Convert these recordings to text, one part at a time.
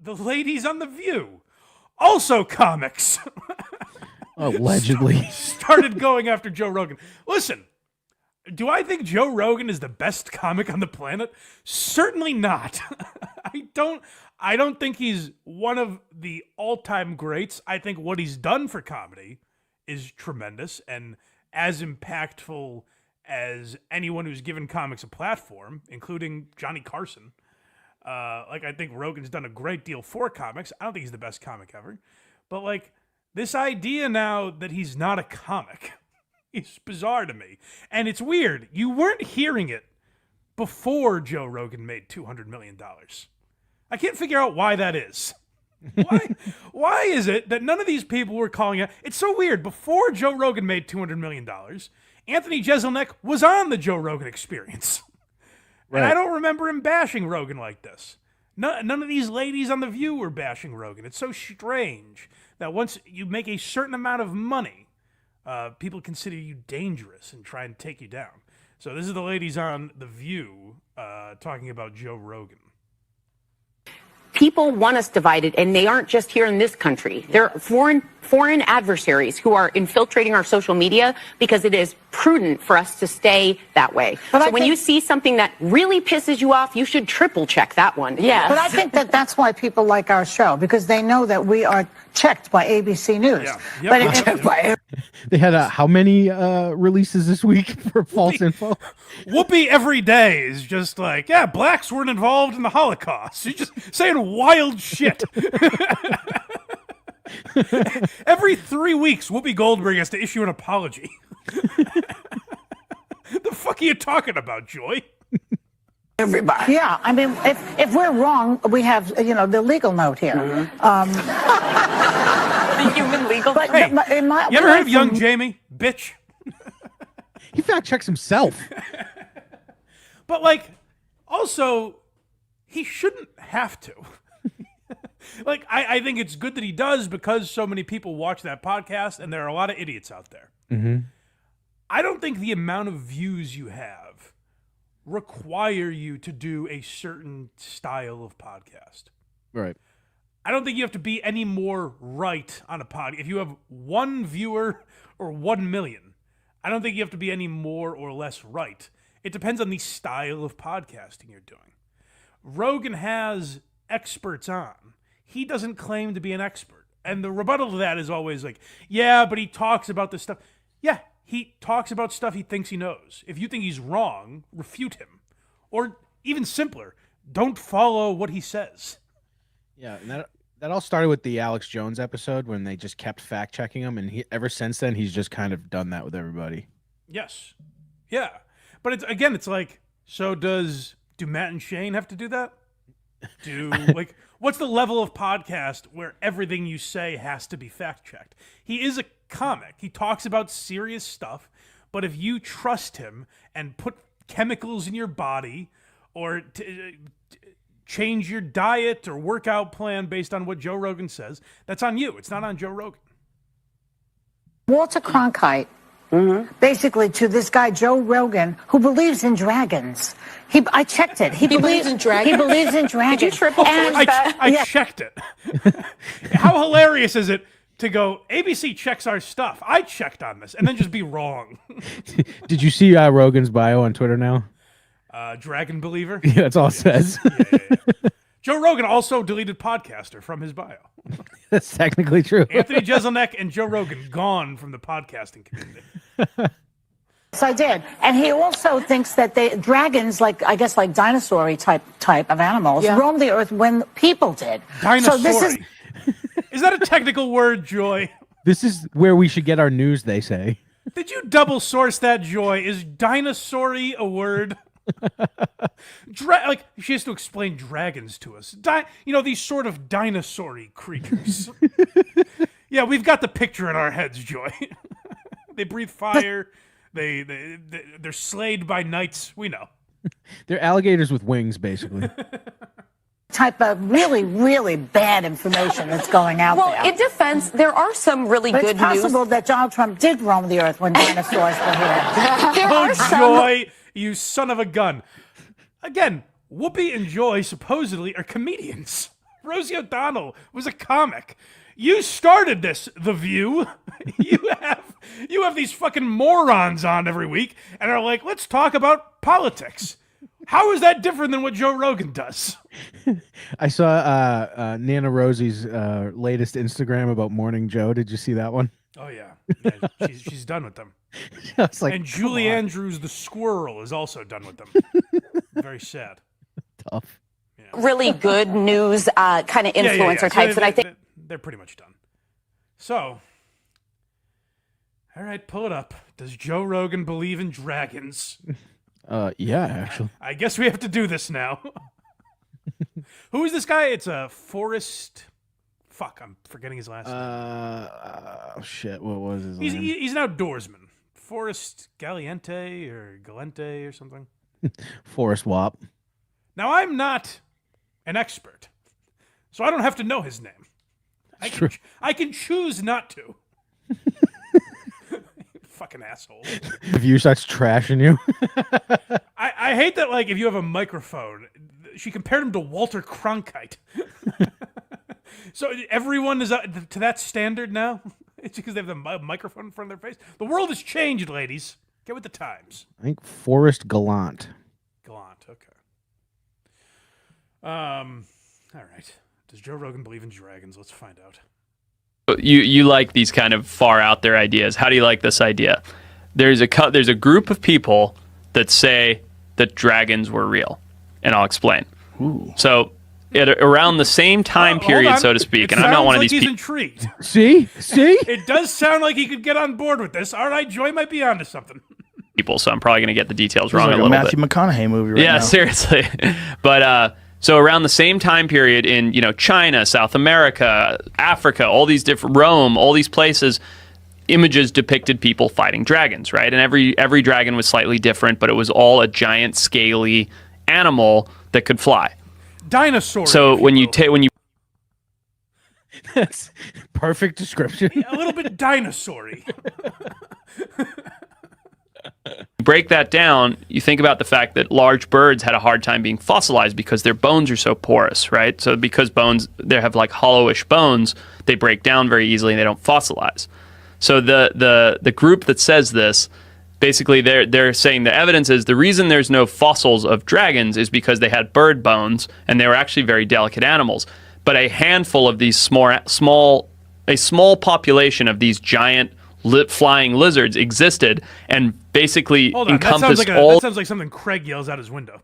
the ladies on The View, also comics, allegedly started going after Joe Rogan. Listen, do I think Joe Rogan is the best comic on the planet? Certainly not. I don't think he's one of the all-time greats. I think what he's done for comedy is tremendous and as impactful as anyone who's given comics a platform, including Johnny Carson. I think Rogan's done a great deal for comics. I don't think he's the best comic ever. But, this idea now that he's not a comic is bizarre to me. And it's weird. You weren't hearing it before Joe Rogan made $200 million. I can't figure out why that is. Why is it that none of these people were calling it? It's so weird. Before Joe Rogan made $200 million, Anthony Jeselnik was on the Joe Rogan Experience. Right. And I don't remember him bashing Rogan like this. None of these ladies on The View were bashing Rogan. It's so strange that once you make a certain amount of money, people consider you dangerous and try and take you down. So this is the ladies on The View talking about Joe Rogan. People want us divided, and they aren't just here in this country. They're foreign adversaries who are infiltrating our social media because it is prudent for us to stay that way. But so when you see something that really pisses you off, you should triple check that one. Yeah. But I think that's why people like our show, because they know that we are checked by ABC News. Yeah. But they had how many releases this week for false info? Whoopi every day is just blacks weren't involved in the Holocaust. She's just saying wild shit. Every 3 weeks, Whoopi Goldberg has to issue an apology. The fuck are you talking about, Joy? Everybody. Yeah, I mean, if we're wrong, we have, the legal note here. Mm-hmm. The human legal note. Hey, you ever heard of Young Jamie? Bitch. He fact checks himself. But, also, he shouldn't have to. I think it's good that he does because so many people watch that podcast and there are a lot of idiots out there. Mm-hmm. I don't think the amount of views you have require you to do a certain style of podcast. Right. I don't think you have to be any more right on a pod. If you have 1 viewer or 1 million, I don't think you have to be any more or less right. It depends on the style of podcasting you're doing. Rogan has experts on. He doesn't claim to be an expert. And the rebuttal to that is always yeah, but he talks about this stuff. Yeah, he talks about stuff he thinks he knows. If you think he's wrong, refute him. Or even simpler, don't follow what he says. Yeah, and that all started with the Alex Jones episode when they just kept fact-checking him, and ever since then, he's just kind of done that with everybody. Yes. Yeah. But it's so do Matt and Shane have to do that? What's the level of podcast where everything you say has to be fact-checked? He is a comic. He talks about serious stuff, but if you trust him and put chemicals in your body or change your diet or workout plan based on what Joe Rogan says, that's on you. It's not on Joe Rogan. Walter Cronkite, basically to this guy, Joe Rogan, who believes in dragons. I checked it. He believes in dragons? He believes in dragons. Did you triple check that? I checked it. How hilarious is it to go, ABC checks our stuff. I checked on this, and then just be wrong. Did you see Rogan's bio on Twitter now? Dragon believer? Yeah, that's all it says. Yeah. Joe Rogan also deleted podcaster from his bio. That's technically true. Anthony Jeselnik and Joe Rogan gone from the podcasting community. Yes, I did. And he also thinks that dragons, dinosaur type of animals, roamed the earth when people did. Dinosaur. So this is that a technical word, Joy? This is where we should get our news, they say. Did you double source that, Joy? Is dinosaur-y a word? She has to explain dragons to us. These sort of dinosaur-y creatures. Yeah, we've got the picture in our heads, Joy. They breathe fire. They're slayed by knights. We know. They're alligators with wings, basically. Type of really, really bad information that's going out there. Well, in defense, there are some really good news. It's possible that Donald Trump did roam the earth when dinosaurs were here. Joy, you son of a gun. Again, Whoopi and Joy supposedly are comedians. Rosie O'Donnell was a comic. You started this, The View. You have these fucking morons on every week and are like, let's talk about politics. How is that different than what Joe Rogan does? I saw Nana Rosie's latest Instagram about Morning Joe. Did you see that one? Oh, yeah. She's done with them. It's like, And Julie Andrews, the squirrel, is also done with them. Very sad. tough. Really good news kind of influencer types. And I think they're pretty much done. So, all right, pull it up. Does Joe Rogan believe in dragons? Yeah, actually. I guess we have to do this now. Who is this guy? It's a Forrest. Fuck, I'm forgetting his last name. Oh shit, what was his name? He's an outdoorsman. Forrest Galliente or Galente or something. Forrest Wap. Now, I'm not an expert, so I don't have to know his name. I can choose not to. Fucking asshole. If you starts trashing you. I hate that, like, if you have a microphone, she compared him to Walter Cronkite. So everyone is to that standard now? It's because they have the microphone in front of their face? The world has changed, ladies. Get with the times. I think Forrest Gallant. Gallant, okay. All right. Does Joe Rogan believe in dragons? Let's find out. You like these kind of far out there ideas. How do you like this idea? There's a group of people that say that dragons were real, and I'll explain. Ooh. So around the same time period, so to speak, and I'm not one of these people. people. He's intrigued. See? It does sound like he could get on board with this. All right, Joy might be onto something. So I'm probably going to get the details wrong like a little Matthew bit. McConaughey movie right now. Yeah, seriously. But so around the same time period in China, South America, Africa, all these different Rome, all these places, images depicted people fighting dragons, right? And every dragon was slightly different, but it was all a giant scaly animal that could fly. Dinosaur. So when you That's perfect description. a little bit dinosaur-y. break that down, you think about the fact that large birds had a hard time being fossilized because their bones are so porous, right? So because bones, they have like hollowish bones, they break down very easily and they don't fossilize. So the group that says this, basically they're saying the evidence is the reason there's no fossils of dragons is because they had bird bones and they were actually very delicate animals. But a handful of these small population of these giant flying lizards existed and basically encompassed all. That sounds like something Craig yells out his window.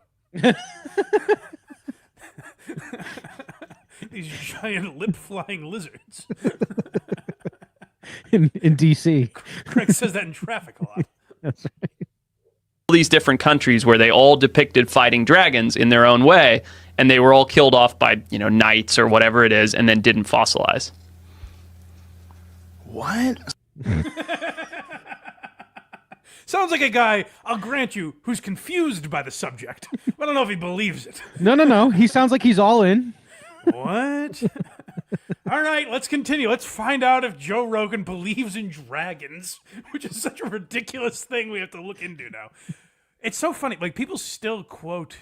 These giant lip-flying lizards. in DC. Craig says that in traffic a lot. That's right. All these different countries where they all depicted fighting dragons in their own way, and they were all killed off by knights or whatever it is, and then didn't fossilize. What? Sounds like a guy, I'll grant you, who's confused by the subject. I don't know if he believes it. No. He sounds like he's all in. What? All right, let's continue. Let's find out if Joe Rogan believes in dragons, which is such a ridiculous thing we have to look into now. It's so funny. Like, people still quote,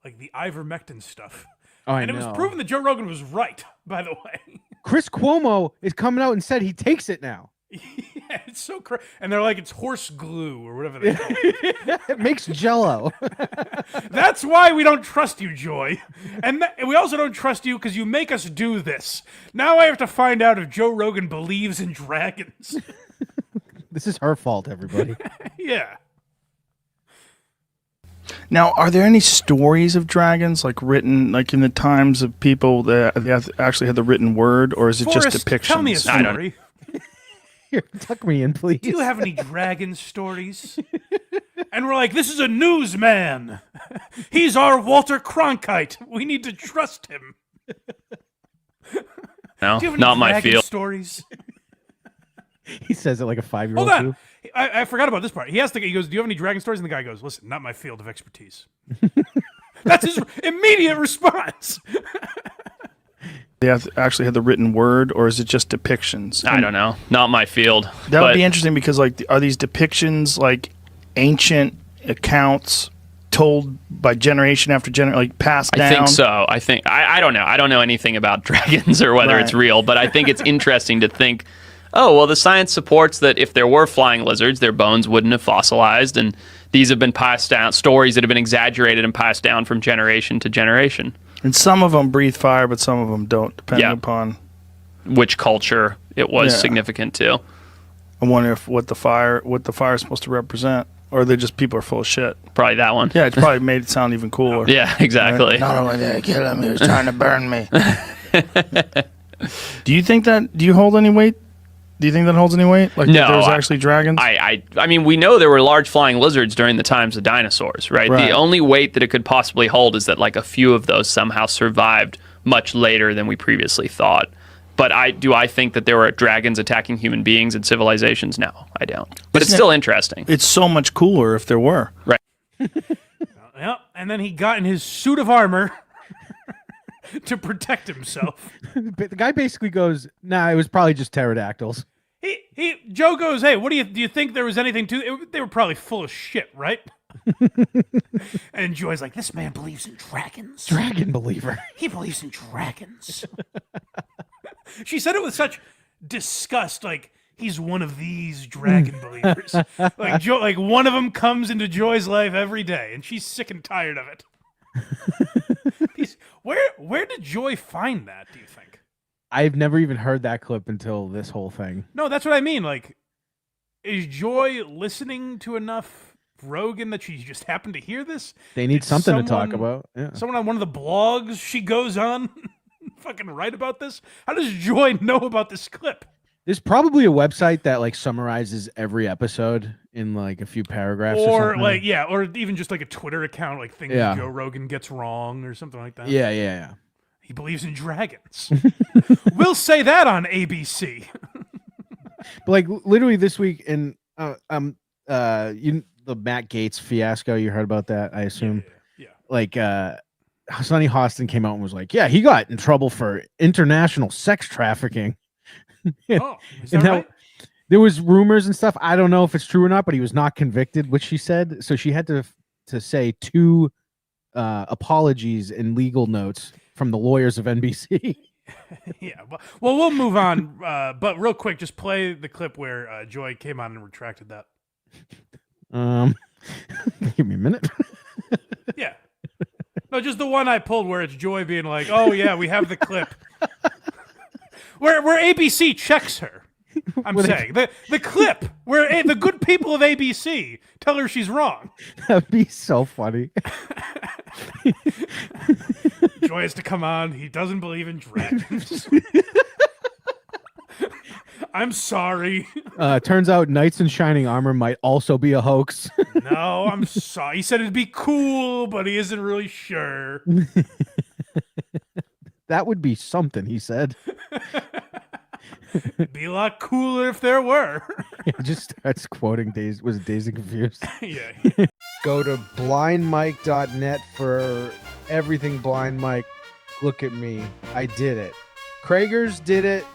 like, the ivermectin stuff. Oh, I and know. it was proven that Joe Rogan was right, by the way. Chris Cuomo is coming out and said he takes it now. Yeah, it's so crazy. And they're like, it's horse glue or whatever they call it. It makes jello. That's why we don't trust you, Joy. And we also don't trust you because you make us do this. Now I have to find out if Joe Rogan believes in dragons. This is her fault, everybody. Yeah. Now, are there any stories of dragons, like written, like in the times of people that actually had the written word, or is it Forrest, just depictions? tell me a story. Here, tuck me in, please. Do you have any dragon stories? And we're like, this is a newsman. He's our Walter Cronkite. We need to trust him. No, Do you have any not my dragon field. stories? He says it like a 5-year-old. Hold on. too. I forgot about this part. He goes, do you have any dragon stories? And the guy goes, listen, not my field of expertise. That's his immediate response. They actually had the written word, or is it just depictions? I don't know. Not my field. That would be interesting because, like, are these depictions like ancient accounts told by generation after generation, like passed down? I think so. I don't know. I don't know anything about dragons or whether it's real, but I think it's interesting to think, oh, well, the science supports that if there were flying lizards, their bones wouldn't have fossilized, and these have been passed down, stories that have been exaggerated and passed down from generation to generation. And some of them breathe fire, but some of them don't, depending upon which culture it was significant to. I wonder if what the fire is supposed to represent, or they're just people are full of shit. Probably that one. Yeah, it's probably made it sound even cooler. Yeah, exactly. Right? Not only did I kill him, he was trying to burn me. Do you think that? Do you hold any weight? Do you think that holds any weight? Like no, there was actually dragons? I mean, we know there were large flying lizards during the times of dinosaurs, right? The only weight that it could possibly hold is that like a few of those somehow survived much later than we previously thought. But do I think that there were dragons attacking human beings and civilizations? No, I don't. But it's still interesting. It's so much cooler if there were. Right. Yeah, and then he got in his suit of armor to protect himself. The guy basically goes, "Nah, it was probably just pterodactyls." Joe goes, "Hey, what do you think there was anything to it? They were probably full of shit, right?" And Joy's like, "This man believes in dragons. Dragon believer. He believes in dragons." She said it with such disgust, like he's one of these dragon believers. Like Joe, like one of them comes into Joy's life every day, and she's sick and tired of it. Where did Joy find that? Do you think? I've never even heard that clip until this whole thing. No, that's what I mean. Like, is Joy listening to enough Rogan that she just happened to hear this? They need something to talk about. Yeah. Someone on one of the blogs she goes on fucking write about this? How does Joy know about this clip? There's probably a website that like summarizes every episode in like a few paragraphs or like or even just like a Twitter account, like things Joe Rogan gets wrong or something like that. Yeah. He believes in dragons. We'll say that on ABC. But like literally this week in the Matt Gaetz fiasco, you heard about that, I assume. Yeah. Like Sonny Hostin came out and was like, "Yeah, he got in trouble for international sex trafficking." Oh, is that right? There was rumors and stuff. I don't know if it's true or not, but he was not convicted, which she said. So she had to say 2 apologies and legal notes from the lawyers of NBC. Yeah. Well, we'll move on. But real quick, just play the clip where Joy came on and retracted that. Give me a minute. Yeah. No, just the one I pulled where it's Joy being like, "Oh yeah, we have the clip." Where ABC checks her. I'm saying the clip where the good people of ABC tell her she's wrong. That'd be so funny. Joy has to come on. He doesn't believe in dragons. I'm sorry. Turns out knights in shining armor might also be a hoax. No, I'm sorry. He said it'd be cool, but he isn't really sure. That would be something, he said. It'd be a lot cooler if there were. He just starts quoting Dazed and Confused. Yeah. Go to blindmike.net for everything Blind Mike. Look at me. I did it. Krager's did it.